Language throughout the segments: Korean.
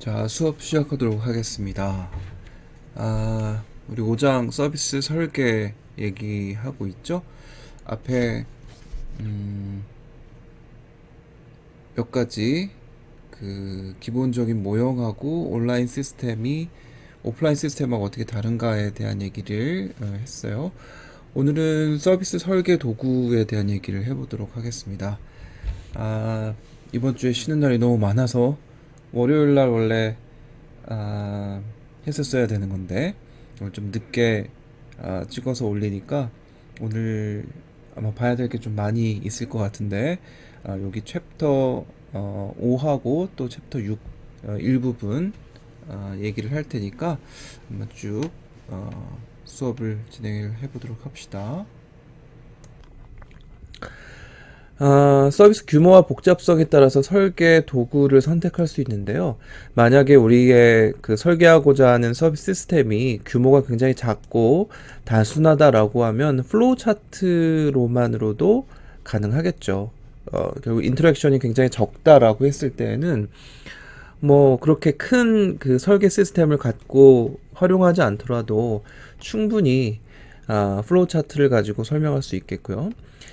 자, 수업 시작하도록 하겠습니다. 우리 5장 서비스 설계 얘기하고 있죠? 앞에 몇 가지 그 기본적인 모형하고 온라인 시스템이 오프라인 시스템하고 어떻게 다른가에 대한 얘기를 했어요. 오늘은 서비스 설계 도구에 대한 얘기를 해보도록 하겠습니다. 이번 주에 쉬는 날이 너무 많아서 월요일 날 원래 했었어야 되는 건데 오늘 좀 늦게 찍어서 올리니까 오늘 아마 봐야 될 게 좀 많이 있을 것 같은데 여기 챕터 5하고 또 챕터 6 일부분 얘기를 할 테니까 한번 쭉 수업을 진행을 해보도록 합시다. 서비스 규모와 복잡성에 따라서 설계 도구를 선택할 수 있는데요. 만약에 우리의 그 설계하고자 하는 서비스 시스템이 규모가 굉장히 작고 단순하다라고 하면 플로우 차트로만으로도 가능하겠죠. 결국 인터랙션이 굉장히 적다라고 했을 때는 뭐 그렇게 큰 그 설계 시스템을 갖고 활용하지 않더라도 충분히 플로우 차트를 가지고 설명할 수 있겠고요.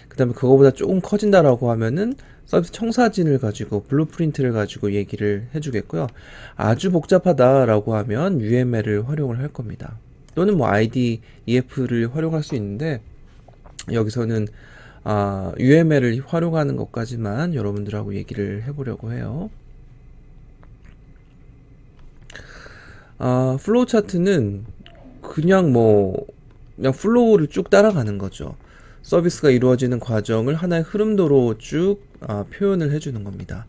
그 다음에 그거보다 조금 커진다라고 하면은 서비스 청사진을 가지고 블루프린트를 가지고 얘기를 해주겠고요. 아주 복잡하다라고 하면 UML을 활용을 할 겁니다. 또는 뭐 IDEF를 활용할 수 있는데 여기서는 UML을 활용하는 것까지만 여러분들하고 얘기를 해보려고 해요. 플로우 차트는 그냥 플로우를 쭉 따라가는 거죠. 서비스가 이루어지는 과정을 하나의 흐름도로 쭉 표현을 해주는 겁니다.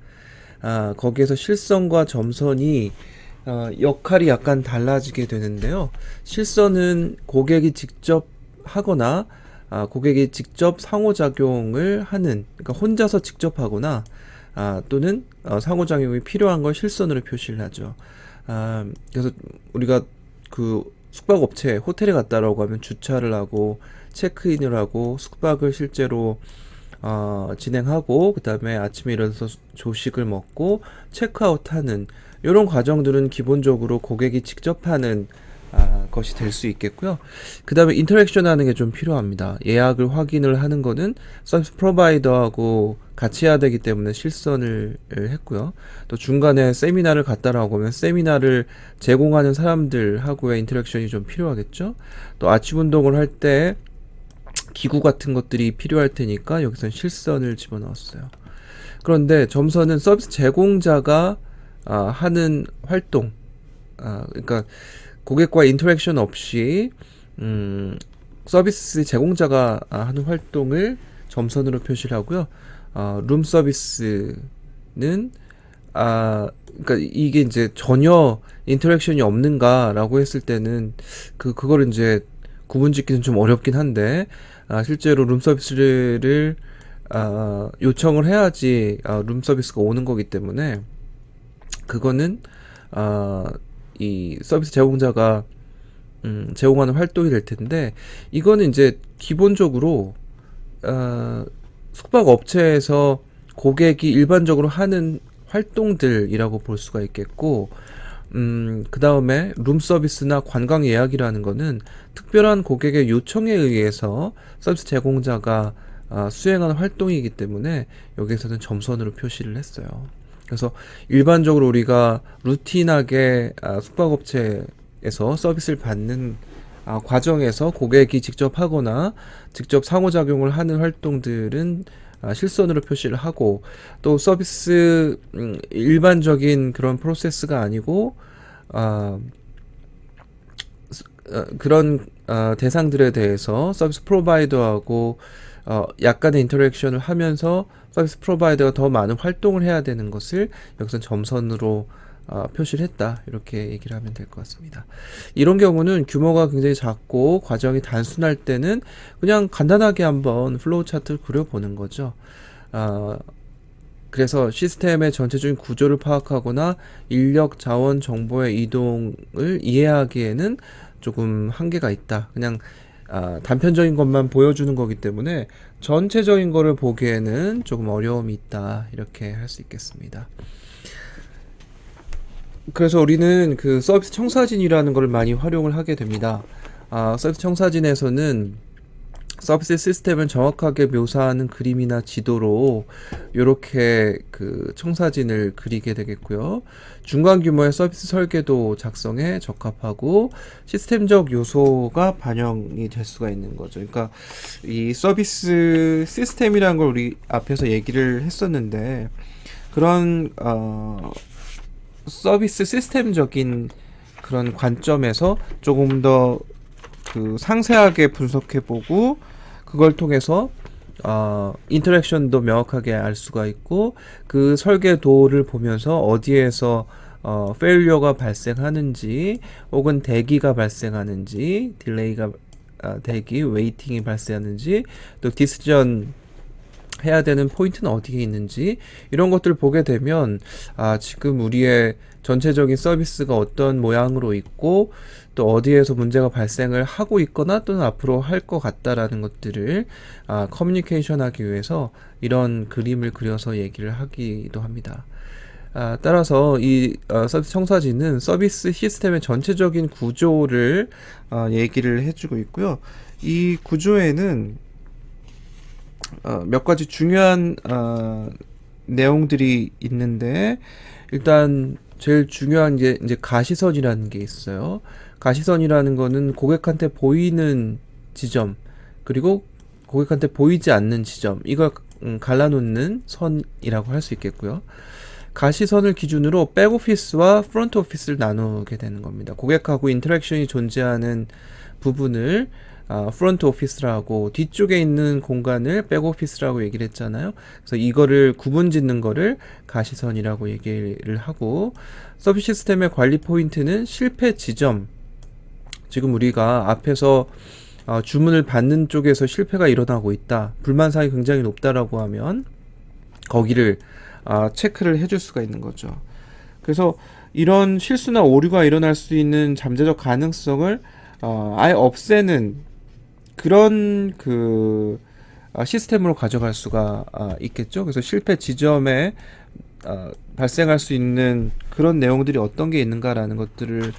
거기에서 실선과 점선이 역할이 약간 달라지게 되는데요. 실선은 고객이 직접 하거나 고객이 직접 상호작용을 하는, 그러니까 혼자서 직접 하거나 또는 상호작용이 필요한 걸 실선으로 표시를 하죠. 그래서 우리가 그 숙박업체, 호텔에 갔다라고 하면 주차를 하고 체크인을 하고 숙박을 실제로 진행하고 그 다음에 아침에 일어나서 조식을 먹고 체크아웃하는 이런 과정들은 기본적으로 고객이 직접 하는 것이 될 수 있겠고요. 그 다음에 인터랙션 하는 게 좀 필요합니다. 예약을 확인을 하는 거는 서비스 프로바이더하고 같이 해야 되기 때문에 실선을 했고요. 또 중간에 세미나를 갔다라고 하면 세미나를 제공하는 사람들하고의 인터랙션이 좀 필요하겠죠. 또 아침 운동을 할 때 기구 같은 것들이 필요할 테니까 여기선 실선을 집어넣었어요. 그런데 점선은 서비스 제공자가 하는 활동, 그러니까 고객과 인터랙션 없이 서비스 제공자가 하는 활동을 점선으로 표시를 하고요. 룸 서비스는 그러니까 이게 이제 전혀 인터랙션이 없는가라고 했을 때는 그거를 이제 구분짓기는 좀 어렵긴 한데 실제로 룸 서비스를 요청을 해야지 룸 서비스가 오는 거기 때문에 그거는 이 서비스 제공자가 제공하는 활동이 될 텐데 이거는 이제 기본적으로 숙박 업체에서 고객이 일반적으로 하는 활동들이라고 볼 수가 있겠고 그 다음에 룸 서비스나 관광 예약이라는 거는 특별한 고객의 요청에 의해서 서비스 제공자가 수행하는 활동이기 때문에 여기에서는 점선으로 표시를 했어요. 그래서 일반적으로 우리가 루틴하게 숙박업체에서 서비스를 받는 과정에서 고객이 직접 하거나 직접 상호작용을 하는 활동들은 실선으로 표시를 하고 또 서비스 일반적인 그런 프로세스가 아니고 그런 대상들에 대해서 서비스 프로바이더하고 약간의 인터랙션을 하면서 서비스 프로바이더가 더 많은 활동을 해야 되는 것을 여기서 점선으로 표시를 했다, 이렇게 얘기를 하면 될 것 같습니다. 이런 경우는 규모가 굉장히 작고 과정이 단순할 때는 그냥 간단하게 한번 플로우 차트를 그려보는 거죠. 그래서 시스템의 전체적인 구조를 파악하거나 인력, 자원, 정보의 이동을 이해하기에는 조금 한계가 있다. 그냥 단편적인 것만 보여주는 거기 때문에 전체적인 거를 보기에는 조금 어려움이 있다, 이렇게 할 수 있겠습니다. 그래서 우리는 그 서비스 청사진이라는 걸 많이 활용을 하게 됩니다. 서비스 청사진에서는 서비스 시스템을 정확하게 묘사하는 그림이나 지도로 이렇게 그 청사진을 그리게 되겠고요. 중간 규모의 서비스 설계도 작성에 적합하고 시스템적 요소가 반영이 될 수가 있는 거죠. 그러니까 이 서비스 시스템이라는 걸 우리 앞에서 얘기를 했었는데 그런 서비스 시스템적인 그런 관점에서 조금 더 그 상세하게 분석해보고 그걸 통해서 인터랙션도 명확하게 알 수가 있고 그 설계도를 보면서 어디에서 페일리어가 발생하는지 혹은 대기가 발생하는지 딜레이가 대기 웨이팅이 발생하는지 또 디시전 해야 되는 포인트는 어디에 있는지 이런 것들을 보게 되면 지금 우리의 전체적인 서비스가 어떤 모양으로 있고 또 어디에서 문제가 발생을 하고 있거나 또는 앞으로 할 것 같다라는 것들을 커뮤니케이션 하기 위해서 이런 그림을 그려서 얘기를 하기도 합니다. 따라서 이 서비스 청사진은 서비스 시스템의 전체적인 구조를 얘기를 해주고 있고요. 이 구조에는 몇 가지 중요한 내용들이 있는데 일단 제일 중요한 게 이제 가시선이라는 게 있어요. 가시선이라는 거는 고객한테 보이는 지점 그리고 고객한테 보이지 않는 지점 이걸 갈라놓는 선이라고 할 수 있겠고요. 가시선을 기준으로 백오피스와 프론트 오피스를 나누게 되는 겁니다. 고객하고 인터랙션이 존재하는 부분을 프론트 오피스라고 뒤쪽에 있는 공간을 백오피스라고 얘기를 했잖아요. 그래서 이거를 구분 짓는 거를 가시선이라고 얘기를 하고 서비스 시스템의 관리 포인트는 실패 지점. 지금 우리가 앞에서 주문을 받는 쪽에서 실패가 일어나고 있다. 불만사항이 굉장히 높다라고 하면 거기를 체크를 해줄 수가 있는 거죠. 그래서 이런 실수나 오류가 일어날 수 있는 잠재적 가능성을 아예 없애는 그런 그 시스템으로 가져갈 수가 있겠죠. 그래서 실패 지점에 발생할 수 있는 그런 내용들이 어떤 게 있는가라는 것들을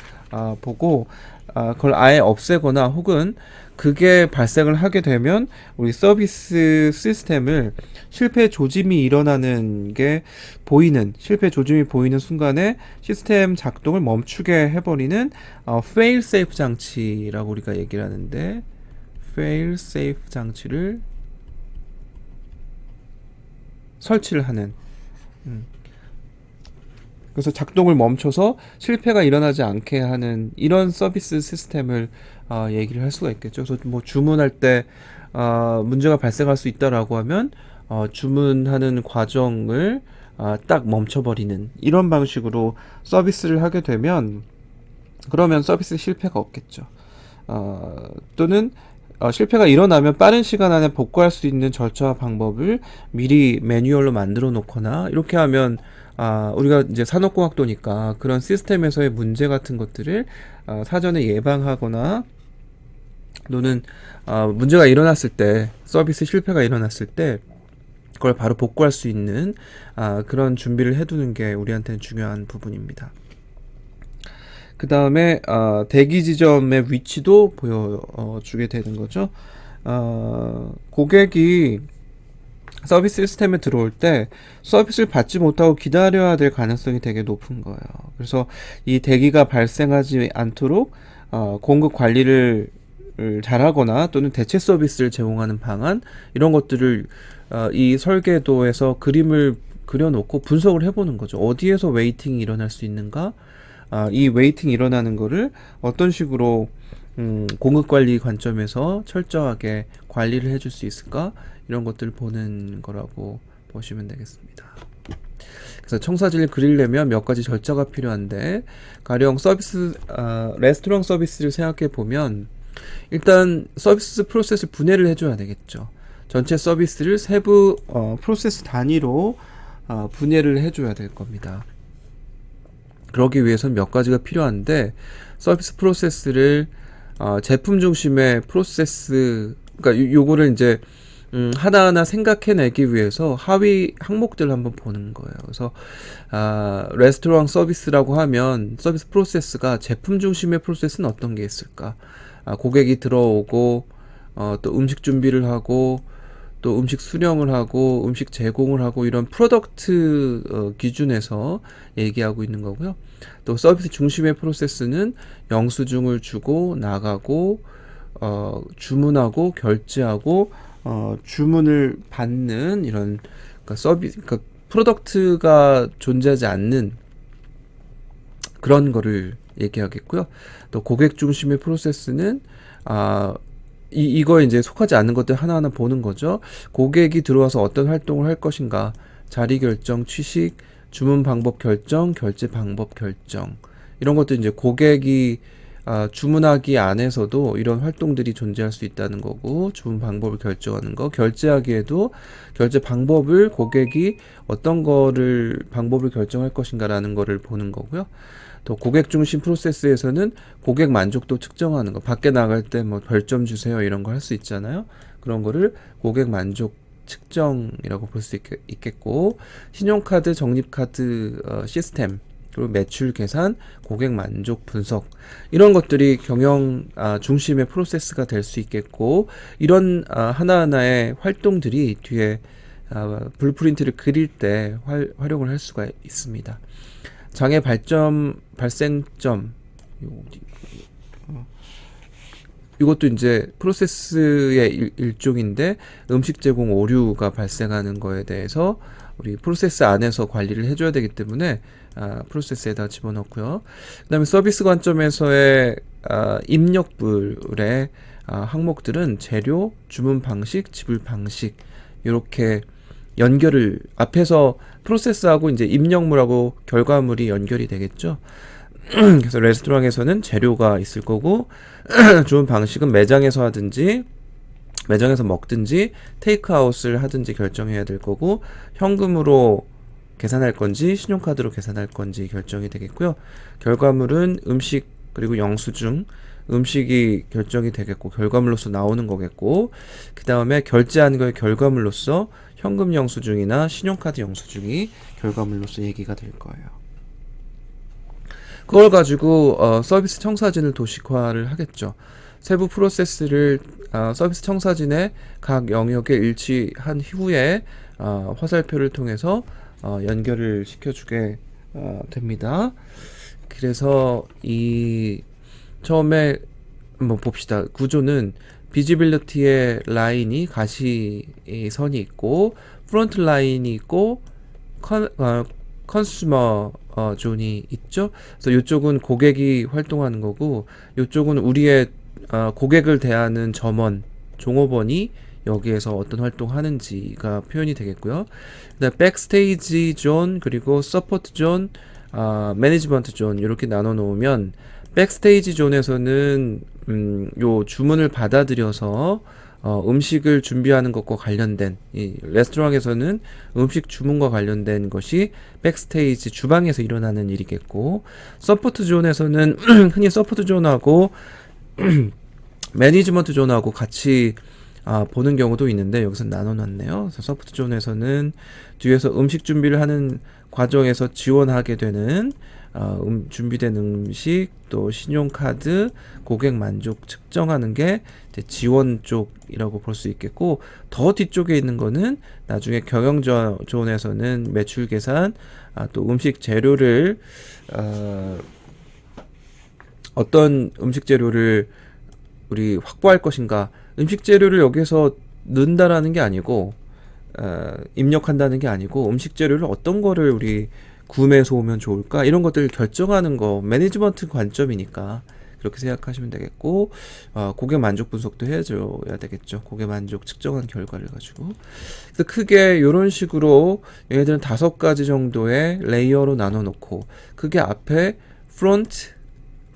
보고 그걸 아예 없애거나 혹은 그게 발생을 하게 되면 우리 서비스 시스템을 실패 조짐이 일어나는 게 보이는 실패 조짐이 보이는 순간에 시스템 작동을 멈추게 해버리는 fail safe 장치라고 우리가 얘기를 하는데 fail safe 장치를 설치를 하는 그래서 작동을 멈춰서 실패가 일어나지 않게 하는 이런 서비스 시스템을 얘기를 할 수가 있겠죠. 그래서 뭐 주문할 때 문제가 발생할 수 있다라고 하면 주문하는 과정을 딱 멈춰버리는 이런 방식으로 서비스를 하게 되면 그러면 서비스 실패가 없겠죠. 또는 실패가 일어나면 빠른 시간 안에 복구할 수 있는 절차와 방법을 미리 매뉴얼로 만들어 놓거나 이렇게 하면 우리가 이제 산업공학도니까 그런 시스템에서의 문제 같은 것들을 사전에 예방하거나 또는 문제가 일어났을 때 서비스 실패가 일어났을 때 그걸 바로 복구할 수 있는 그런 준비를 해두는 게 우리한테는 중요한 부분입니다. 그 다음에 대기 지점의 위치도 보여주게 되는 거죠. 고객이 서비스 시스템에 들어올 때 서비스를 받지 못하고 기다려야 될 가능성이 되게 높은 거예요. 그래서 이 대기가 발생하지 않도록 공급 관리를 잘하거나 또는 대체 서비스를 제공하는 방안 이런 것들을 이 설계도에서 그림을 그려놓고 분석을 해보는 거죠. 어디에서 웨이팅이 일어날 수 있는가? 이 웨이팅이 일어나는 거를 어떤 식으로 공급 관리 관점에서 철저하게 관리를 해줄 수 있을까? 이런 것들을 보는 거라고 보시면 되겠습니다. 그래서 청사진을 그리려면 몇 가지 절차가 필요한데 가령 서비스 레스토랑 서비스를 생각해 보면 일단 서비스 프로세스 분해를 해줘야 되겠죠. 전체 서비스를 세부 프로세스 단위로 분해를 해줘야 될 겁니다. 그러기 위해서는 몇 가지가 필요한데 서비스 프로세스를 제품 중심의 프로세스 그러니까 요거를 이제 하나하나 생각해내기 위해서 하위 항목들을 한번 보는 거예요. 그래서 레스토랑 서비스라고 하면 서비스 프로세스가 제품 중심의 프로세스는 어떤 게 있을까? 고객이 들어오고 또 음식 준비를 하고 또 음식 수령을 하고 음식 제공을 하고 이런 프로덕트 기준에서 얘기하고 있는 거고요. 또 서비스 중심의 프로세스는 영수증을 주고 나가고 주문하고 결제하고 주문을 받는 이런 그러니까 프로덕트가 존재하지 않는 그런 거를 얘기하겠고요. 또 고객 중심의 프로세스는 이거에 이제 속하지 않는 것들 하나하나 보는 거죠. 고객이 들어와서 어떤 활동을 할 것인가, 자리 결정, 취식, 주문 방법 결정, 결제 방법 결정, 이런 것들 이제 고객이 주문하기 안에서도 이런 활동들이 존재할 수 있다는 거고, 주문 방법을 결정하는 거, 결제하기에도 결제 방법을 고객이 어떤 거를 방법을 결정할 것인가라는 거를 보는 거고요. 또 고객 중심 프로세스에서는 고객 만족도 측정하는 거, 밖에 나갈 때 뭐 별점 주세요 이런 거 할 수 있잖아요. 그런 거를 고객 만족 측정이라고 볼 수 있겠고, 신용카드, 적립카드 시스템, 그리고 매출 계산, 고객 만족 분석, 이런 것들이 경영 중심의 프로세스가 될 수 있겠고, 이런 하나하나의 활동들이 뒤에 블루프린트를 그릴 때 활용을 할 수가 있습니다. 장애 발생점, 이것도 이제 프로세스의 일종인데, 음식 제공 오류가 발생하는 거에 대해서 우리 프로세스 안에서 관리를 해줘야 되기 때문에 프로세스에다 집어넣고요. 그 다음에 서비스 관점에서의 입력불의 항목들은 재료, 주문 방식, 지불 방식, 이렇게 연결을 앞에서 프로세스하고 이제 입력물하고 결과물이 연결이 되겠죠. 그래서 레스토랑에서는 재료가 있을 거고, 주문 방식은 매장에서 하든지 매장에서 먹든지 테이크아웃을 하든지 결정해야 될 거고, 현금으로 계산할 건지 신용카드로 계산할 건지 결정이 되겠고요. 결과물은 음식 그리고 영수증, 음식이 결정이 되겠고 결과물로서 나오는 거겠고, 그 다음에 결제한 거의 결과물로서 현금 영수증이나 신용카드 영수증이 결과물로서 얘기가 될 거예요. 그걸 가지고 서비스 청사진을 도식화를 하겠죠. 세부 프로세스를 서비스 청사진의 각 영역에 일치한 후에 화살표를 통해서 연결을 시켜주게 됩니다. 그래서 이 처음에 한번 봅시다. 구조는 비지빌리티의 라인이 가시선이 있고, 프론트 라인이 있고, 컨슈머 존이 있죠. 그래서 이쪽은 고객이 활동하는 거고, 이쪽은 우리의 고객을 대하는 점원, 종업원이 여기에서 어떤 활동하는지가 표현이 되겠고요. 그다음 백스테이지 존, 그리고 서포트 존, 매니지먼트 존, 이렇게 나눠 놓으면, 백스테이지 존에서는 요 주문을 받아들여서 음식을 준비하는 것과 관련된, 이 레스토랑에서는 음식 주문과 관련된 것이 백스테이지 주방에서 일어나는 일이겠고, 서포트 존에서는 흔히 서포트 존하고 매니지먼트 존하고 같이 보는 경우도 있는데, 여기서 나눠놨네요. 그래서 서포트 존에서는 뒤에서 음식 준비를 하는 과정에서 지원하게 되는 준비된 음식, 또 신용카드, 고객 만족 측정하는 게 이제 지원 쪽이라고 볼 수 있겠고, 더 뒤쪽에 있는 거는 나중에 경영 존에서는 매출 계산, 또 음식 재료를 어떤 음식 재료를 우리 확보할 것인가, 음식 재료를 여기서 넣는다라는 게 아니고 입력한다는 게 아니고, 음식 재료를 어떤 거를 우리 구매해서 오면 좋을까, 이런 것들을 결정하는 거, 매니지먼트 관점이니까 그렇게 생각하시면 되겠고, 고객 만족 분석도 해줘야 되겠죠. 고객 만족 측정한 결과를 가지고. 그래서 크게 이런 식으로 얘네들은 5가지 정도의 레이어로 나눠 놓고, 크게 앞에 프론트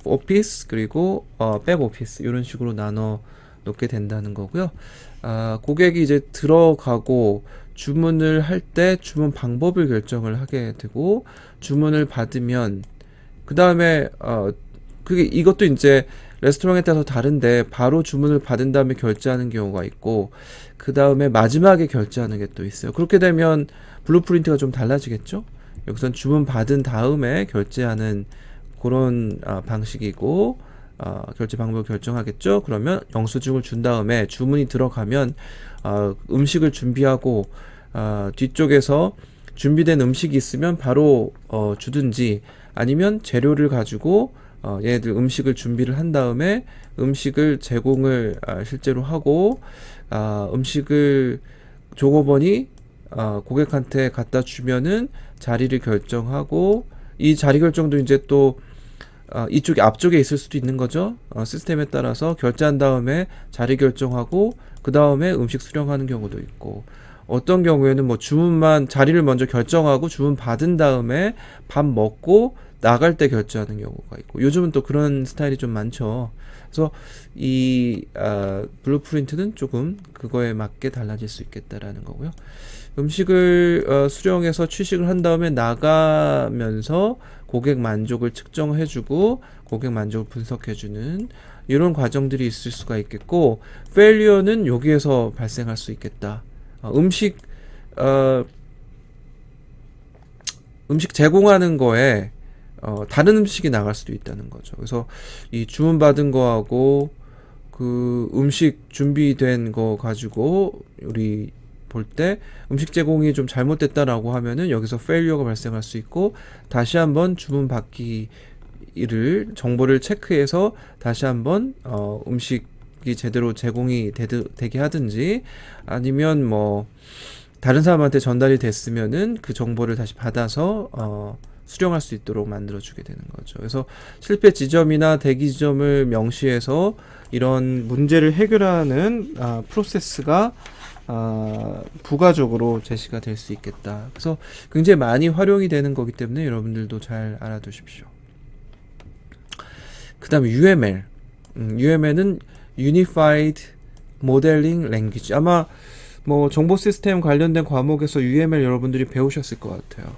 오피스 그리고 백 오피스, 이런 식으로 나눠 놓게 된다는 거고요. 고객이 이제 들어가고 주문을 할 때 주문 방법을 결정을 하게 되고, 주문을 받으면 그 다음에 이것도 이제 레스토랑에 따라서 다른데 바로 주문을 받은 다음에 결제하는 경우가 있고 그 다음에 마지막에 결제하는 게 또 있어요. 그렇게 되면 블루프린트가 좀 달라지겠죠? 여기선 주문 받은 다음에 결제하는 그런 방식이고 결제 방법을 결정하겠죠. 그러면 영수증을 준 다음에 주문이 들어가면 음식을 준비하고 뒤쪽에서 준비된 음식이 있으면 바로 주든지 아니면 재료를 가지고 얘네들 음식을 준비를 한 다음에 음식을 제공을 실제로 하고 음식을 종업원이 고객한테 갖다 주면은 자리를 결정하고 이 자리 결정도 이제 또 이쪽에 앞쪽에 있을 수도 있는 거죠. 시스템에 따라서 결제한 다음에 자리 결정하고 그 다음에 음식 수령하는 경우도 있고 어떤 경우에는 뭐 주문만 자리를 먼저 결정하고 주문 받은 다음에 밥 먹고 나갈 때 결제하는 경우가 있고 요즘은 또 그런 스타일이 좀 많죠. 그래서 이 블루프린트는 조금 그거에 맞게 달라질 수 있겠다라는 거고요. 음식을 수령해서 취식을 한 다음에 나가면서 고객 만족을 측정해주고 고객 만족을 분석해주는 이런 과정들이 있을 수가 있겠고 페일리어는 여기에서 발생할 수 있겠다. 음식 제공하는 거에 다른 음식이 나갈 수도 있다는 거죠. 그래서 이 주문받은 거하고 그 음식 준비된 거 가지고 우리 볼 때 음식 제공이 좀 잘못됐다라고 하면은 여기서 페일리어가 발생할 수 있고 다시 한번 주문 받기를 정보를 체크해서 다시 한번 음식이 제대로 제공이 되게 하든지 아니면 뭐 다른 사람한테 전달이 됐으면은 그 정보를 다시 받아서 수령할 수 있도록 만들어주게 되는 거죠. 그래서 실패 지점이나 대기 지점을 명시해서 이런 문제를 해결하는 프로세스가 부가적으로 제시가 될 수 있겠다. 그래서 굉장히 많이 활용이 되는 거기 때문에 여러분들도 잘 알아두십시오. 그 다음에 UML. UML은 Unified Modeling Language. 아마 뭐 정보 시스템 관련된 과목에서 UML 여러분들이 배우셨을 것 같아요.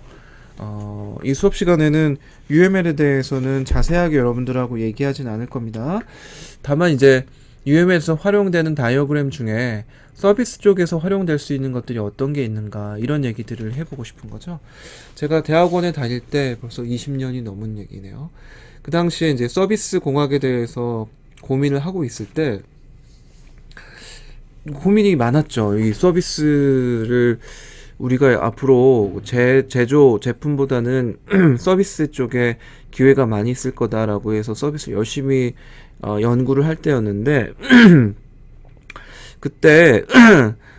이 수업 시간에는 UML에 대해서는 자세하게 여러분들하고 얘기하진 않을 겁니다. 다만 이제 UML에서 활용되는 다이어그램 중에 서비스 쪽에서 활용될 수 있는 것들이 어떤 게 있는가 이런 얘기들을 해보고 싶은 거죠. 제가 대학원에 다닐 때 벌써 20년이 넘은 얘기네요. 그 당시에 이제 서비스 공학에 대해서 고민을 하고 있을 때 고민이 많았죠. 이 서비스를 우리가 앞으로 제조 제품보다는 서비스 쪽에 기회가 많이 있을 거다라고 해서 서비스를 열심히 연구를 할 때였는데 그때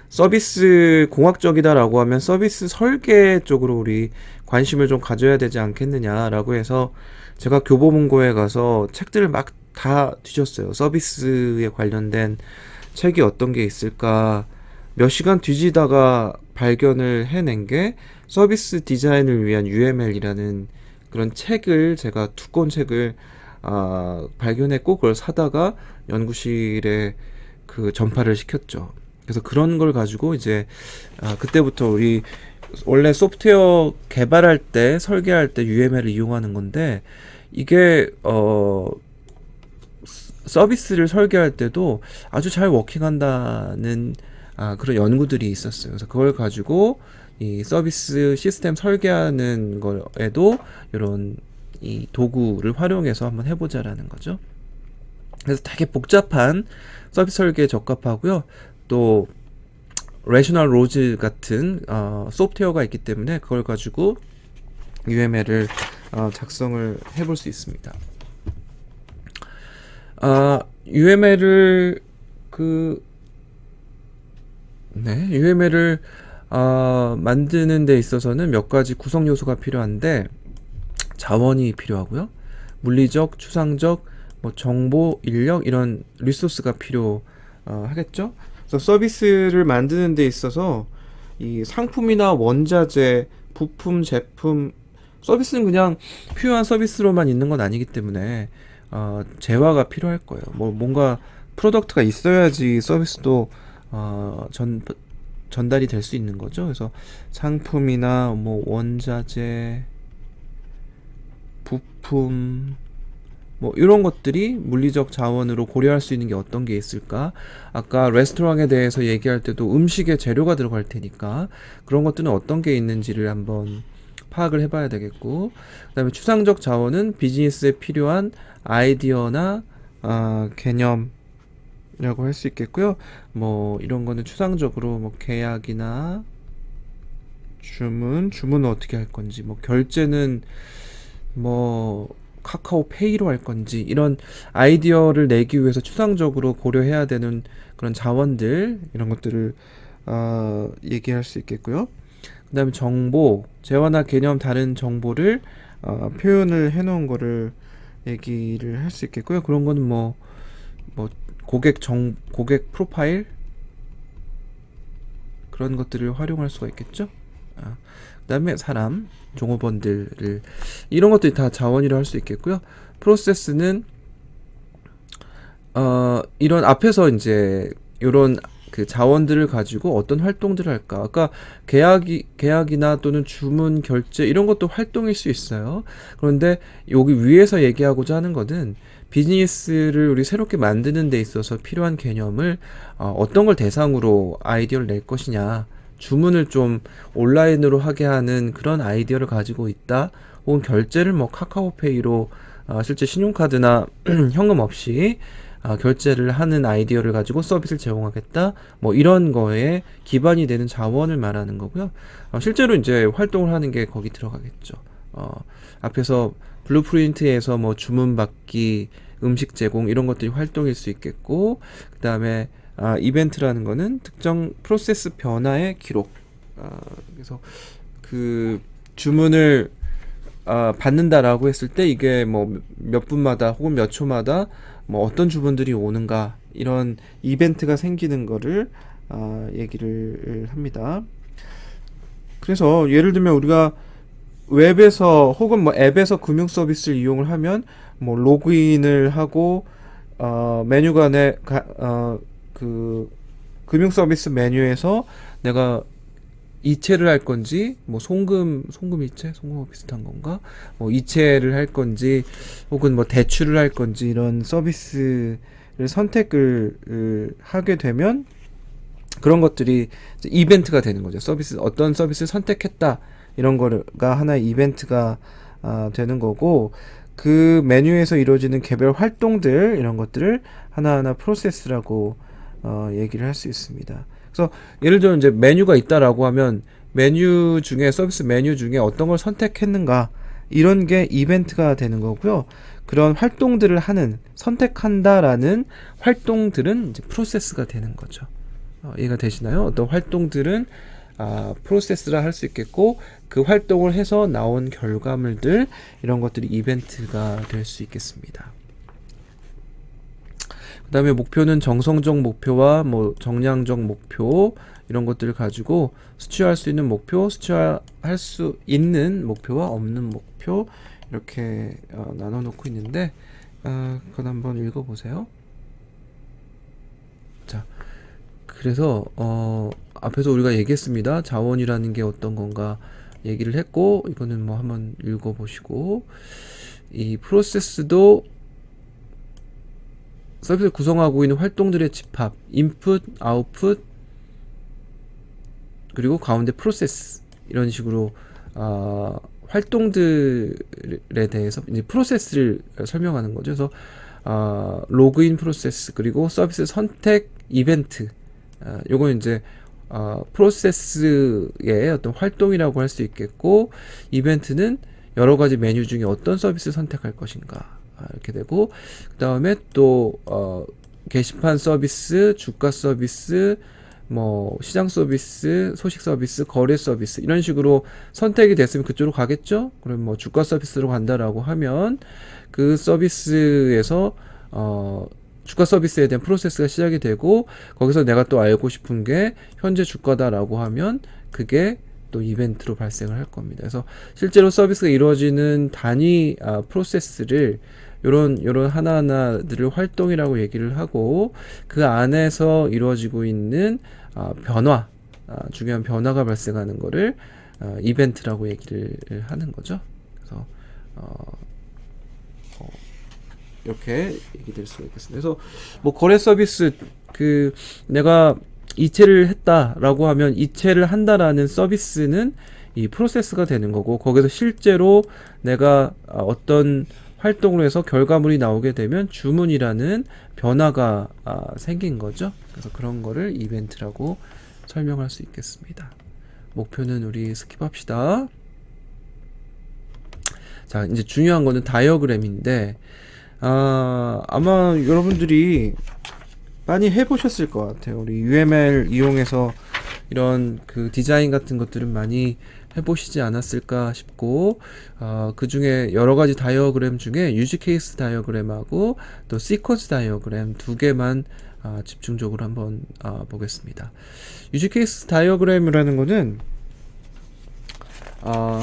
서비스 공학적이다라고 하면 서비스 설계 쪽으로 우리 관심을 좀 가져야 되지 않겠느냐라고 해서 제가 교보문고에 가서 책들을 막 다 뒤졌어요. 서비스에 관련된 책이 어떤 게 있을까 몇 시간 뒤지다가 발견을 해낸 게 서비스 디자인을 위한 UML이라는 그런 책을 제가 두꺼운 책을 발견했고 그걸 사다가 연구실에 그 전파를 시켰죠. 그래서 그런 걸 가지고 이제 그때부터 우리 원래 소프트웨어 개발할 때 설계할 때 UML을 이용하는 건데 이게 서비스를 설계할 때도 아주 잘 워킹한다는 그런 연구들이 있었어요. 그래서 그걸 가지고 이 서비스 시스템 설계하는 거에도 이런 이 도구를 활용해서 한번 해보자라는 거죠. 그래서 되게 복잡한 서비스 설계에 적합하고요. 또 레셔널 로즈 같은 소프트웨어가 있기 때문에 그걸 가지고 UML을 작성을 해볼 수 있습니다. UML을 UML을 만드는 데 있어서는 몇 가지 구성 요소가 필요한데 자원이 필요하고요. 물리적, 추상적, 뭐 정보, 인력 이런 리소스가 필요하겠죠. 그래서 서비스를 만드는 데 있어서 이 상품이나 원자재, 부품, 제품 서비스는 그냥 필요한 서비스로만 있는 건 아니기 때문에 재화가 필요할 거예요. 뭐 뭔가 프로덕트가 있어야지 서비스도 전달이 될 수 있는 거죠. 그래서 상품이나 뭐 원자재, 부품, 뭐 이런 것들이 물리적 자원으로 고려할 수 있는 게 어떤 게 있을까? 아까 레스토랑에 대해서 얘기할 때도 음식에 재료가 들어갈 테니까 그런 것들은 어떤 게 있는지를 한번 파악을 해봐야 되겠고, 그다음에 추상적 자원은 비즈니스에 필요한 아이디어나 개념이라고 할 수 있겠고요. 뭐 이런 거는 추상적으로 뭐 계약이나 주문은 어떻게 할 건지, 뭐 결제는 뭐 카카오페이로 할 건지, 이런 아이디어를 내기 위해서 추상적으로 고려해야 되는 그런 자원들, 이런 것들을 얘기할 수 있겠고요. 그 다음에 정보, 재화나 개념 다른 정보를 표현을 해놓은 거를 얘기를 할 수 있겠고요. 그런 거는 뭐 고객 프로파일 그런 것들을 활용할 수가 있겠죠. 그 다음에 사람, 종업원들을, 이런 것들이 다 자원이라 할 수 있겠고요. 프로세스는 이런 앞에서 이제 이런 그 자원들을 가지고 어떤 활동들을 할까? 아까 계약이나 또는 주문 결제 이런 것도 활동일 수 있어요. 그런데 여기 위에서 얘기하고자 하는 것은 비즈니스를 우리 새롭게 만드는 데 있어서 필요한 개념을 어떤 걸 대상으로 아이디어를 낼 것이냐. 주문을 좀 온라인으로 하게 하는 그런 아이디어를 가지고 있다. 혹은 결제를 뭐 카카오페이로 실제 신용카드나 현금 없이 결제를 하는 아이디어를 가지고 서비스를 제공하겠다. 뭐 이런 거에 기반이 되는 자원을 말하는 거고요. 실제로 이제 활동을 하는 게 거기 들어가겠죠. 앞에서 블루프린트에서 뭐 주문 받기, 음식 제공 이런 것들이 활동일 수 있겠고, 그 다음에 이벤트라는 거는 특정 프로세스 변화의 기록. 그래서 그 주문을 받는다라고 했을 때 이게 뭐 몇 분마다 혹은 몇 초마다 뭐 어떤 주문들이 오는가, 이런 이벤트가 생기는 거를 얘기를 합니다. 그래서 예를 들면 우리가 웹에서 혹은 뭐 앱에서 금융 서비스를 이용을 하면 뭐 로그인을 하고 메뉴관에 그 금융 서비스 메뉴에서 내가 이체를 할 건지, 뭐 송금 이체, 송금하고 비슷한 건가? 뭐 이체를 할 건지, 혹은 뭐 대출을 할 건지, 이런 서비스를 선택을 하게 되면 그런 것들이 이제 이벤트가 되는 거죠. 어떤 서비스를 선택했다, 이런 거가 하나의 이벤트가 되는 거고, 그 메뉴에서 이루어지는 개별 활동들, 이런 것들을 하나하나 프로세스라고 얘기를 할 수 있습니다. 그래서 예를 들어 이제 메뉴가 있다라고 하면 서비스 메뉴 중에 어떤 걸 선택했는가, 이런 게 이벤트가 되는 거고요. 그런 활동들을 선택한다라는 활동들은 이제 프로세스가 되는 거죠. 이해가 되시나요? 어떤 활동들은 프로세스라 할 수 있겠고, 그 활동을 해서 나온 결과물들, 이런 것들이 이벤트가 될 수 있겠습니다. 그 다음에 목표는 정성적 목표와 뭐 정량적 목표, 이런 것들을 가지고 수취할 수 있는 목표, 수취할 수 있는 목표와 없는 목표, 이렇게 나눠 놓고 있는데, 그건 한번 읽어보세요. 자, 그래서 앞에서 우리가 얘기했습니다. 자원이라는 게 어떤 건가 얘기를 했고, 이거는 뭐 한번 읽어보시고, 이 프로세스도 서비스를 구성하고 있는 활동들의 집합, 인풋, 아웃풋, 그리고 가운데 프로세스, 이런 식으로 활동들에 대해서 이제 프로세스를 설명하는 거죠. 그래서 로그인 프로세스, 그리고 서비스 선택 이벤트, 요건 이제 프로세스의 어떤 활동이라고 할 수 있겠고, 이벤트는 여러 가지 메뉴 중에 어떤 서비스를 선택할 것인가, 이렇게 되고, 그 다음에 또 게시판 서비스, 주가 서비스, 뭐 시장 서비스, 소식 서비스, 거래 서비스, 이런 식으로 선택이 됐으면 그쪽으로 가겠죠. 그럼 뭐 주가 서비스로 간다라고 하면 그 서비스에서 주가 서비스에 대한 프로세스가 시작이 되고, 거기서 내가 또 알고 싶은 게 현재 주가다라고 하면 그게 또 이벤트로 발생을 할 겁니다. 그래서 실제로 서비스가 이루어지는 단위 프로세스를 요런 하나하나들을 활동이라고 얘기를 하고, 그 안에서 이루어지고 있는 변화, 중요한 변화가 발생하는 거를 이벤트라고 얘기를 하는 거죠. 그래서 이렇게 얘기될 수가 있겠습니다. 그래서 뭐 거래 서비스 내가 이체를 했다라고 하면 이체를 한다라는 서비스는 이 프로세스가 되는 거고 거기서 실제로 내가 어떤 활동을 해서 결과물이 나오게 되면 주문이라는 변화가 생긴 거죠. 그래서 그런 거를 이벤트라고 설명할 수 있겠습니다. 목표는 우리 스킵합시다. 자, 이제 중요한 거는 다이어그램인데 아마 여러분들이 많이 해보셨을 것 같아요. 우리 UML 이용해서 이런 디자인 같은 것들은 많이 해보시지 않았을까 싶고 그 중에 여러 가지 다이어그램 중에 유즈 케이스 다이어그램하고 또 시퀀스 다이어그램 두 개만 집중적으로 한번 보겠습니다. 유즈 케이스 다이어그램이라는 거는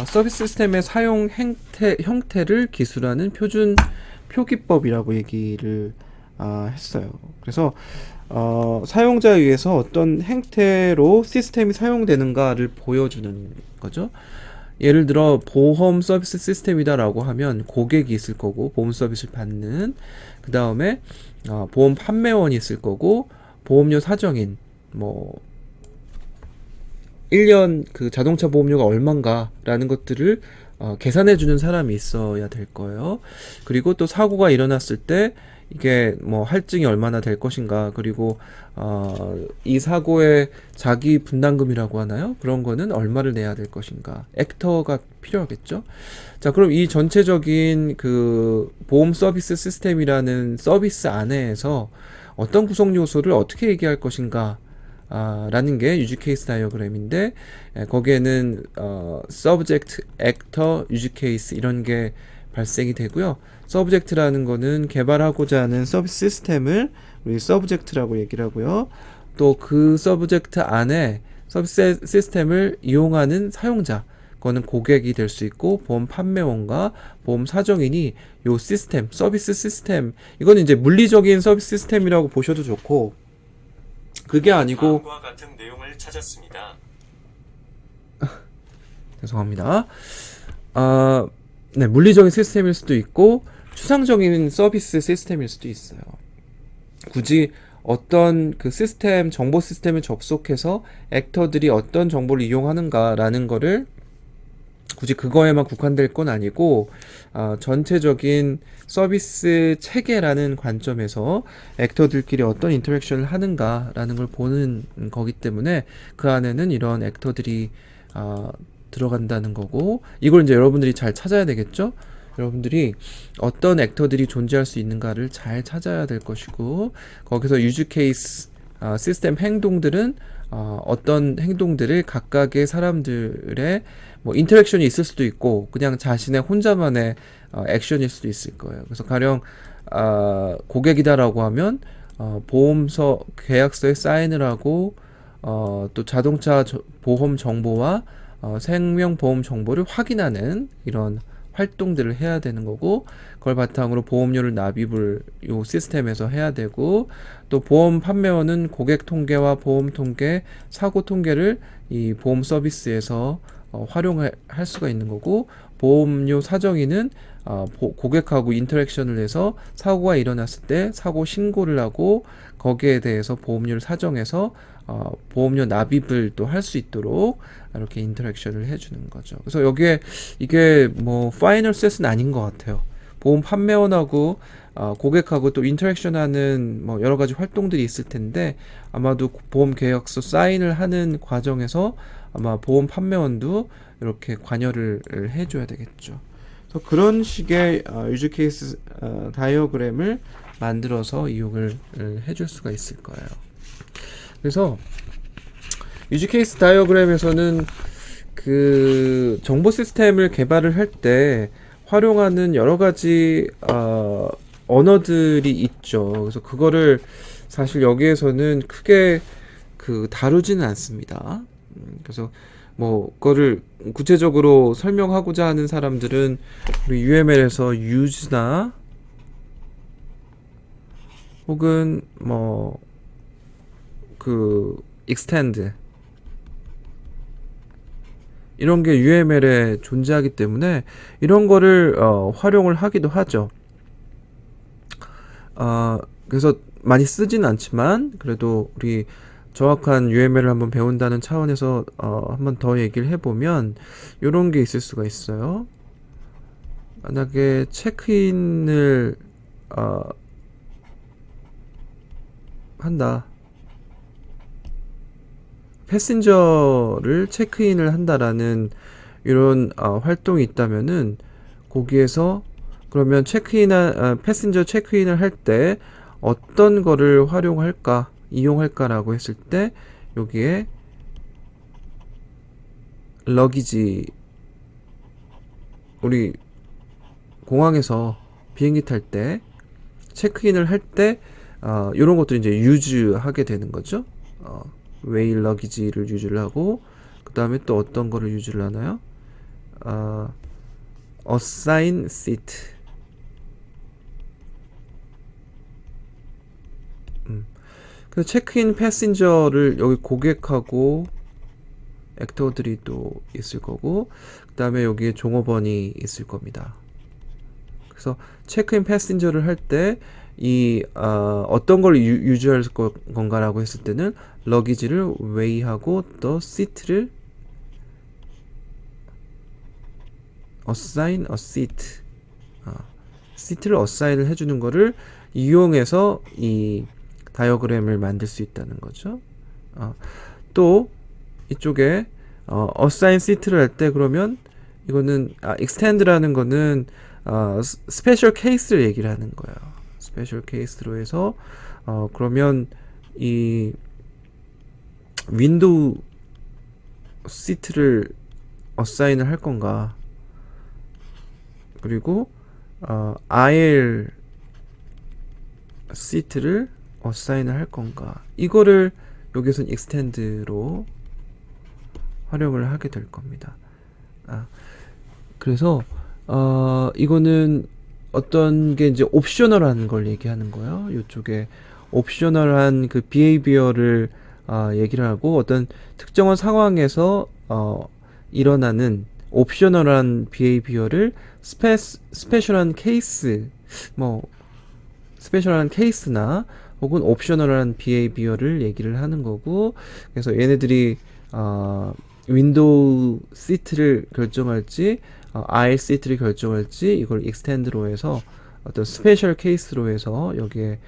서비스 시스템의 사용 형태를 기술하는 표준 표기법이라고 얘기를 했어요. 그래서 사용자에 의해서 어떤 행태로 시스템이 사용되는가를 보여주는 거죠. 예를 들어 보험 서비스 시스템이다라고 하면 고객이 있을 거고 보험 서비스를 받는 그 다음에 보험 판매원이 있을 거고 보험료 사정인 뭐 1년 자동차 보험료가 얼만가라는 것들을 계산해주는 사람이 있어야 될 거예요. 그리고 또 사고가 일어났을 때 이게 뭐 할증이 얼마나 될 것인가 그리고 이 사고의 자기 분담금이라고 하나요? 그런 거는 얼마를 내야 될 것인가 액터가 필요하겠죠. 자, 그럼 이 전체적인 보험 서비스 시스템이라는 서비스 안에서 어떤 구성 요소를 어떻게 얘기할 것인가 라는 게 유즈 케이스 다이어그램인데 거기에는 subject, actor, use case 이런 게 발생이 되고요. 서브젝트라는 거는 개발하고자 하는 서비스 시스템을 우리 서브젝트라고 얘기를 하고요. 또 그 서브젝트 안에 서비스 시스템을 이용하는 사용자, 그거는 고객이 될 수 있고 보험 판매원과 보험 사정인이 요 시스템, 서비스 시스템, 이거는 이제 물리적인 서비스 시스템이라고 보셔도 좋고 그게 아니고 다음과 같은 내용을 찾았습니다. 죄송합니다. 네, 물리적인 시스템일 수도 있고 추상적인 서비스 시스템일 수도 있어요. 굳이 어떤 시스템, 정보 시스템에 접속해서 액터들이 어떤 정보를 이용하는가라는 거를 굳이 그거에만 국한될 건 아니고 전체적인 서비스 체계라는 관점에서 액터들끼리 어떤 인터랙션을 하는가라는 걸 보는 거기 때문에 그 안에는 이런 액터들이 들어간다는 거고 이걸 이제 여러분들이 잘 찾아야 되겠죠? 여러분들이 어떤 액터들이 존재할 수 있는가를 잘 찾아야 될 것이고 거기서 유즈 케이스 시스템 행동들은 어떤 행동들을 각각의 사람들의 뭐 인터랙션이 있을 수도 있고 그냥 자신의 혼자만의 액션일 수도 있을 거예요. 그래서 가령 고객이다라고 하면 보험서 계약서에 사인을 하고 또 자동차 보험 정보와 생명보험 정보를 확인하는 이런 활동들을 해야 되는 거고 그걸 바탕으로 보험료를 납입을 요 시스템에서 해야 되고 또 보험 판매원은 고객 통계와 보험 통계, 사고 통계를 이 보험 서비스에서 활용할 수가 있는 거고 보험료 사정인은 고객하고 인터랙션을 해서 사고가 일어났을 때 사고 신고를 하고 거기에 대해서 보험료를 사정해서 보험료 납입을 또 할 수 있도록 이렇게 인터랙션을 해주는 거죠. 그래서 여기에 이게 뭐 파이널 셋은 아닌 것 같아요. 보험 판매원하고 고객하고 또 인터랙션하는 뭐 여러 가지 활동들이 있을 텐데 아마도 보험 계약서 사인을 하는 과정에서 아마 보험 판매원도 이렇게 관여를 해줘야 되겠죠. 그래서 그런 식의 유즈 케이스 다이어그램을 만들어서 이용을 해줄 수가 있을 거예요. 그래서 유즈 케이스 다이어그램에서는 정보 시스템을 개발을 할 때 활용하는 여러 가지 언어들이 있죠. 그래서 그거를 사실 여기에서는 크게 다루지는 않습니다. 그래서 뭐 그거를 구체적으로 설명하고자 하는 사람들은 우리 UML에서 use나 혹은 뭐 extend 이런 게 UML에 존재하기 때문에 이런 거를 활용을 하기도 하죠. 그래서 많이 쓰진 않지만 그래도 우리 정확한 UML을 한번 배운다는 차원에서 한번 더 얘기를 해보면 요런 게 있을 수가 있어요. 만약에 체크인을 한다. 패신저를 체크인을 한다라는 이런 활동이 있다면은 거기에서 그러면 패신저 체크인을 할 때 어떤 거를 활용할까, 이용할까라고 했을 때 여기에 러기지 우리 공항에서 비행기 탈 때 체크인을 할 때 이런 것들 이제 유즈하게 되는 거죠. 웨이 러기지를 유즈를 하고 그 다음에 또 어떤 거를 유즈를 하나요? assign seat. 그래서 체크인 패신저를 여기 고객하고 액터들이 또 있을 거고 그 다음에 여기에 종업원이 있을 겁니다. 그래서 체크인 패신저를 할 때 이 어떤 걸 유지할 건가라고 했을 때는 러기지를 웨이하고 또 시트를 assign a seat, 시트를 assign을 해주는 거를 이용해서 이 다이어그램을 만들 수 있다는 거죠. 또 이쪽에 assign seat를 할 때 그러면 이거는 extend라는 거는 스페셜 케이스를 얘기를 하는 거예요. 스페셜 케이스로 해서 그러면 이 윈도우 시트를 어사인을 할 건가 그리고 IL 시트를 어사인을 할 건가 이거를 여기선 extend로 활용을 하게 될 겁니다. 그래서 이거는 어떤 게 이제 옵셔널한 걸 얘기하는 거예요. 이쪽에 옵셔널한 그 비헤이비어를 얘기를 하고 어떤 특정한 상황에서 일어나는 옵셔널한 비헤이비어를 스페셜한 케이스 뭐 스페셜한 케이스나 혹은 옵셔널한 비헤이비어를 얘기를 하는 거고 그래서 얘네들이 윈도우 시트를 결정할지 IL 시트를 결정할지 이걸 익스텐드로 해서 어떤 스페셜 케이스로 해서 여기에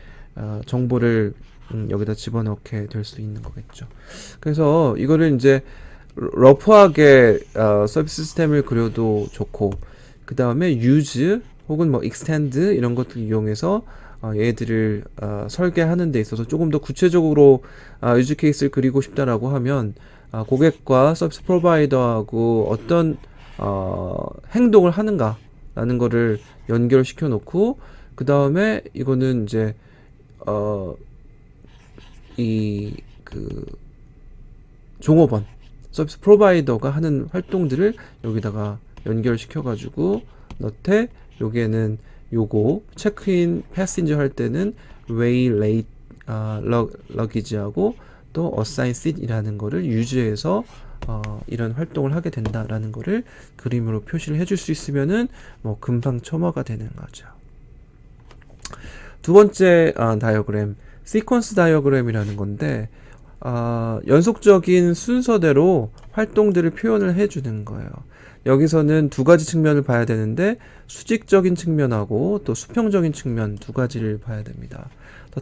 정보를 여기다 집어넣게 될 수 있는 거겠죠. 그래서 이거를 이제 러프하게 서비스 시스템을 그려도 좋고 그 다음에 use 혹은 뭐 extend 이런 것들 이용해서 얘들을 설계하는 데 있어서 조금 더 구체적으로 유즈 케이스를 그리고 싶다라고 하면 고객과 서비스 프로바이더하고 어떤 행동을 하는가라는 거를 연결시켜 놓고 그 다음에 이거는 이제 이 그 종업원 서비스 프로바이더가 하는 활동들을 여기다가 연결시켜 가지고 넣되 여기에는 요거 체크인 패신저 할 때는 웨이 레이트 러기지하고 또 assign seat이라는 거를 유지해서 이런 활동을 하게 된다라는 거를 그림으로 표시를 해줄 수 있으면은 뭐 금방 첨화가 되는 거죠. 두 번째 다이어그램 시퀀스 다이어그램이라는 건데 연속적인 순서대로 활동들을 표현을 해주는 거예요. 여기서는 두 가지 측면을 봐야 되는데 수직적인 측면하고 또 수평적인 측면 두 가지를 봐야 됩니다.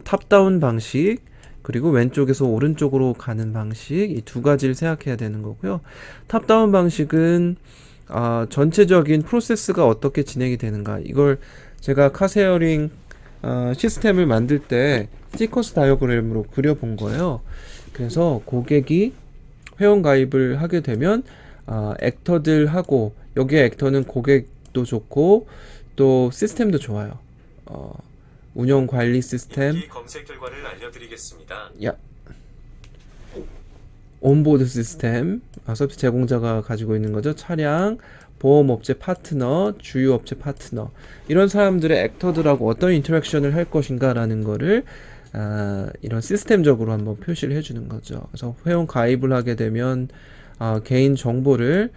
탑다운 방식 그리고 왼쪽에서 오른쪽으로 가는 방식 이 두 가지를 생각해야 되는 거고요. 탑다운 방식은 전체적인 프로세스가 어떻게 진행이 되는가 이걸 제가 카쉐어링 시스템을 만들 때 시퀀스 다이어그램으로 그려본 거예요. 그래서 고객이 회원 가입을 하게 되면 액터들하고 여기에 액터는 고객도 좋고 또 시스템도 좋아요. 운영 관리 시스템 인기 검색 결과를 알려드리겠습니다. 온보드 시스템 서비스 제공자가 가지고 있는 거죠. 차량, 보험업체 파트너, 주유업체 파트너 이런 사람들의 액터들하고 어떤 인터랙션을 할 것인가 라는 거를 이런 시스템적으로 한번 표시를 해주는 거죠. 그래서 회원 가입을 하게 되면 개인 정보를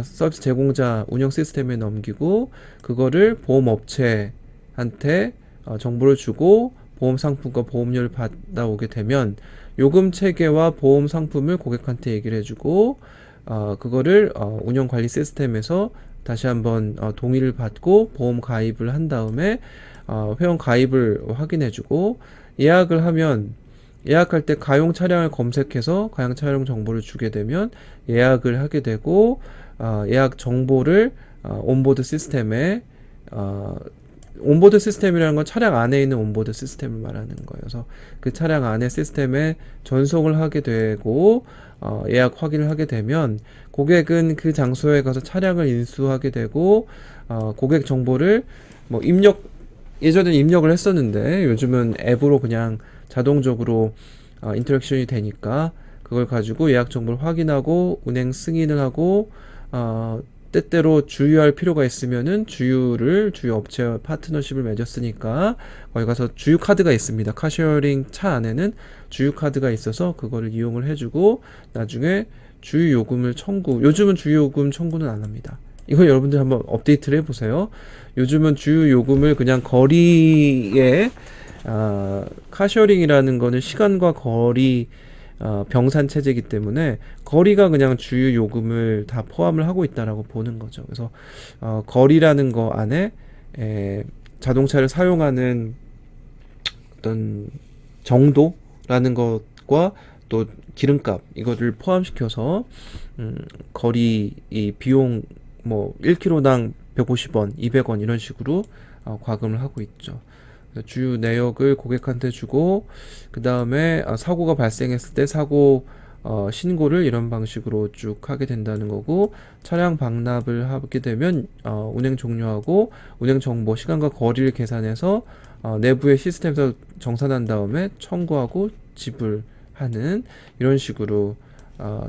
서비스 제공자 운영 시스템에 넘기고 그거를 보험업체한테 정보를 주고 보험 상품과 보험료를 받아오게 되면 요금 체계와 보험 상품을 고객한테 얘기를 해주고 그거를 운영 관리 시스템에서 다시 한번 동의를 받고 보험 가입을 한 다음에 회원 가입을 확인해주고 예약을 하면 예약할 때 가용 차량을 검색해서 가용 차량 정보를 주게 되면 예약을 하게 되고 예약 정보를 온보드 시스템에 온보드 시스템이라는 건 차량 안에 있는 온보드 시스템을 말하는 거예요. 그래서 그 차량 안에 시스템에 전송을 하게 되고 예약 확인을 하게 되면 고객은 그 장소에 가서 차량을 인수하게 되고 고객 정보를 뭐 예전엔 입력을 했었는데 요즘은 앱으로 그냥 자동적으로 인터랙션이 되니까 그걸 가지고 예약 정보를 확인하고 운행 승인을 하고 때때로 주유할 필요가 있으면은 주유 업체와 파트너십을 맺었으니까 거기 가서 주유 카드가 있습니다. 카쉐어링 차 안에는 주유 카드가 있어서 그거를 이용을 해주고 나중에 주유 요금을 요즘은 주유 요금 청구는 안 합니다. 이걸 여러분들 한번 업데이트를 해보세요. 요즘은 주유 요금을 그냥 거리에 카셔링이라는 거는 시간과 거리 병산 체제이기 때문에 거리가 그냥 주유 요금을 다 포함을 하고 있다라고 보는 거죠. 그래서 거리라는 거 안에 자동차를 사용하는 어떤 정도라는 것과 또 기름값 이거를 포함시켜서 거리 이 비용 뭐 1km당 150원, 200원 이런 식으로 과금을 하고 있죠. 주유 내역을 고객한테 주고 그 다음에 사고가 발생했을 때 사고 신고를 이런 방식으로 쭉 하게 된다는 거고 차량 반납을 하게 되면 운행 종료하고 운행 정보 시간과 거리를 계산해서 내부의 시스템에서 정산한 다음에 청구하고 지불하는 이런 식으로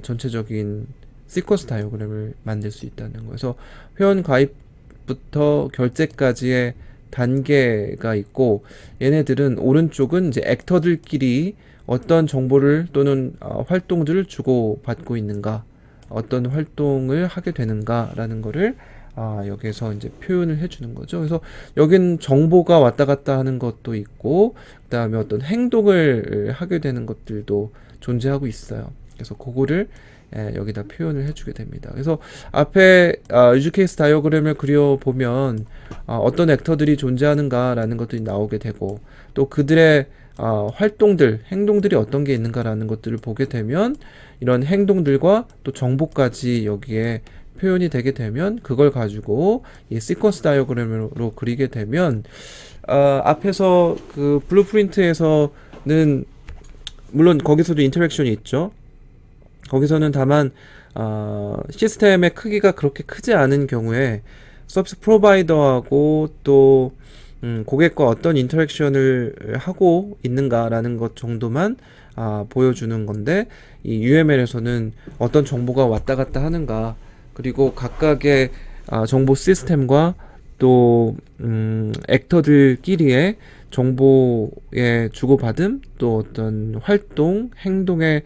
전체적인 시퀀스 다이어그램을 만들 수 있다는 거예요. 그래서 회원 가입부터 결제까지의 단계가 있고 얘네들은 오른쪽은 이제 액터들끼리 어떤 정보를 또는 활동들을 주고 받고 있는가 어떤 활동을 하게 되는가라는 거를 여기에서 이제 표현을 해주는 거죠. 그래서 여긴 정보가 왔다 갔다 하는 것도 있고 그다음에 어떤 행동을 하게 되는 것들도 존재하고 있어요. 그래서 그거를 여기다 표현을 해주게 됩니다. 그래서 앞에 유즈 케이스 다이어그램을 그려보면 어떤 액터들이 존재하는가라는 것들이 나오게 되고 또 그들의 행동들이 어떤 게 있는가라는 것들을 보게 되면 이런 행동들과 또 정보까지 여기에 표현이 되게 되면 그걸 가지고 이 시퀀스 다이어그램으로 그리게 되면 앞에서 그 블루프린트에서는 물론 거기서도 인터랙션이 있죠. 거기서는 다만 시스템의 크기가 그렇게 크지 않은 경우에 서비스 프로바이더하고 또 고객과 어떤 인터랙션을 하고 있는가라는 것 정도만 보여주는 건데 이 UML에서는 어떤 정보가 왔다 갔다 하는가 그리고 각각의 정보 시스템과 또 액터들끼리의 정보의 주고받음 또 어떤 활동 행동의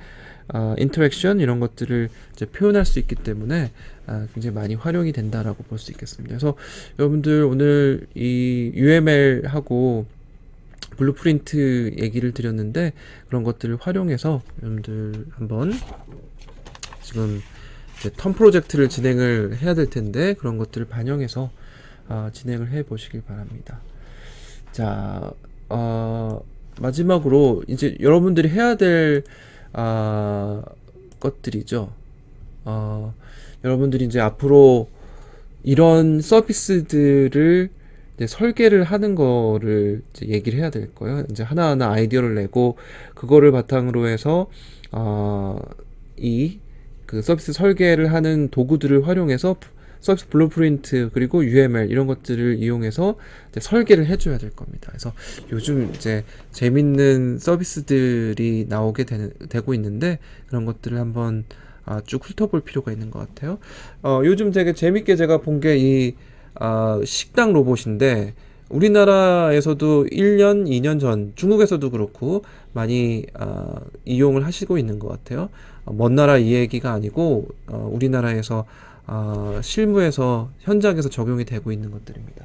인터랙션 이런 것들을 이제 표현할 수 있기 때문에 굉장히 많이 활용이 된다라고 볼 수 있겠습니다. 그래서 여러분들 오늘 이 UML하고 블루프린트 얘기를 드렸는데 그런 것들을 활용해서 여러분들 한번 지금 이제 턴 프로젝트를 진행을 해야 될 텐데 그런 것들을 반영해서 진행을 해 보시길 바랍니다. 자, 마지막으로 이제 여러분들이 해야 될 것들이죠. 여러분들이 이제 앞으로 이런 서비스들을 이제 설계를 하는 거를 이제 얘기를 해야 될 거예요. 이제 하나하나 아이디어를 내고 그거를 바탕으로 해서 이 그 서비스 설계를 하는 도구들을 활용해서 서비스 블루프린트 그리고 UML 이런 것들을 이용해서 이제 설계를 해줘야 될 겁니다. 그래서 요즘 이제 재밌는 서비스들이 되고 있는데 그런 것들을 한번 쭉 훑어볼 필요가 있는 것 같아요. 요즘 되게 재밌게 제가 본 게 이 식당 로봇인데 우리나라에서도 1년, 2년 전 중국에서도 그렇고 많이 이용을 하시고 있는 것 같아요. 먼 나라 이 얘기가 아니고 우리나라에서 실무에서 현장에서 적용이 되고 있는 것들입니다.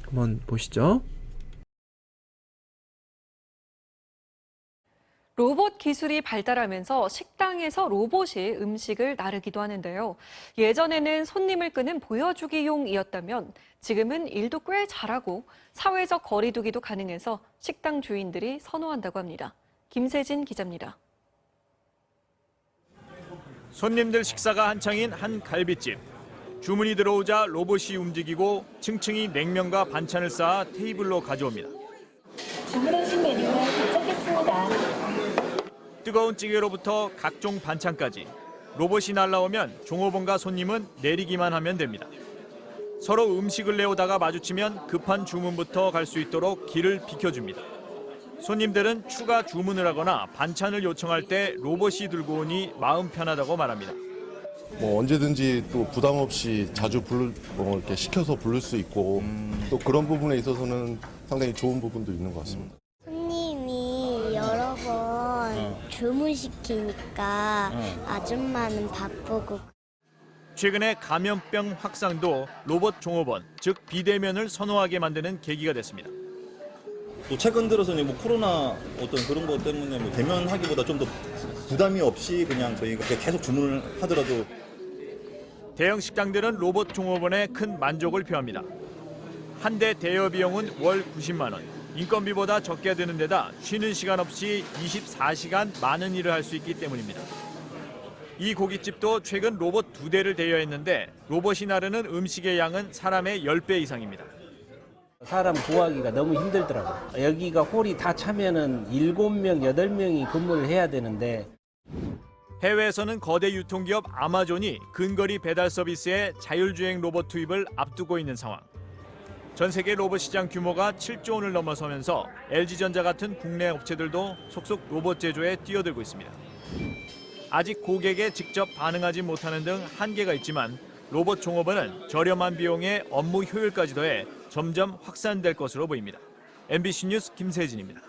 한번 보시죠. 로봇 기술이 발달하면서 식당에서 로봇이 음식을 나르기도 하는데요. 예전에는 손님을 끄는 보여주기용이었다면 지금은 일도 꽤 잘하고 사회적 거리두기도 가능해서 식당 주인들이 선호한다고 합니다. 김세진 기자입니다. 손님들 식사가 한창인 한 갈비집. 주문이 들어오자 로봇이 움직이고 층층이 냉면과 반찬을 쌓아 테이블로 가져옵니다. 주문하신 메뉴가 도착했습니다. 뜨거운 찌개로부터 각종 반찬까지 로봇이 날라오면 종업원과 손님은 내리기만 하면 됩니다. 서로 음식을 내오다가 마주치면 급한 주문부터 갈 수 있도록 길을 비켜줍니다. 손님들은 추가 주문을 하거나 반찬을 요청할 때 로봇이 들고 오니 마음 편하다고 말합니다. 언제든지 또 부담 없이 자주 이렇게 시켜서 부를 수 있고 또 그런 부분에 있어서는 상당히 좋은 부분도 있는 것 같습니다. 손님이 여러 번 주문시키니까 아줌마는 바쁘고. 최근에 감염병 확산도 로봇 종업원, 즉 비대면을 선호하게 만드는 계기가 됐습니다. 또 최근 들어서는 코로나 어떤 그런 것 때문에 대면하기보다 좀 더 부담이 없이 그냥 저희가 계속 주문을 하더라도. 대형 식당들은 로봇 종업원에 큰 만족을 표합니다. 한 대 대여 비용은 월 90만 원. 인건비보다 적게 드는 데다 쉬는 시간 없이 24시간 많은 일을 할 수 있기 때문입니다. 이 고깃집도 최근 로봇 2대를 대여했는데 로봇이 나르는 음식의 양은 사람의 10배 이상입니다. 사람 구하기가 너무 힘들더라고요. 여기가 홀이 다 차면은 7명, 8명이 근무를 해야 되는데. 해외에서는 거대 유통기업 아마존이 근거리 배달 서비스에 자율주행 로봇 투입을 앞두고 있는 상황. 전 세계 로봇 시장 규모가 7조 원을 넘어서면서 LG전자 같은 국내 업체들도 속속 로봇 제조에 뛰어들고 있습니다. 아직 고객에 직접 반응하지 못하는 등 한계가 있지만 로봇 종업원은 저렴한 비용에 업무 효율까지 더해 점점 확산될 것으로 보입니다. MBC 뉴스 김세진입니다.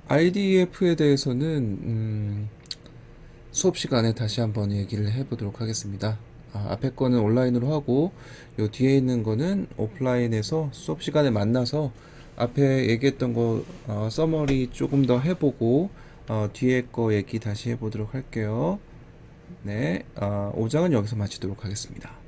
IDF에 대해서는 수업 시간에 다시 한번 얘기를 해보도록 하겠습니다. 앞에 거는 온라인으로 하고 요 뒤에 있는 거는 오프라인에서 수업 시간에 만나서 앞에 얘기했던 거 서머리 조금 더 해보고 뒤에 거 얘기 다시 해보도록 할게요. 네, 5장은 여기서 마치도록 하겠습니다.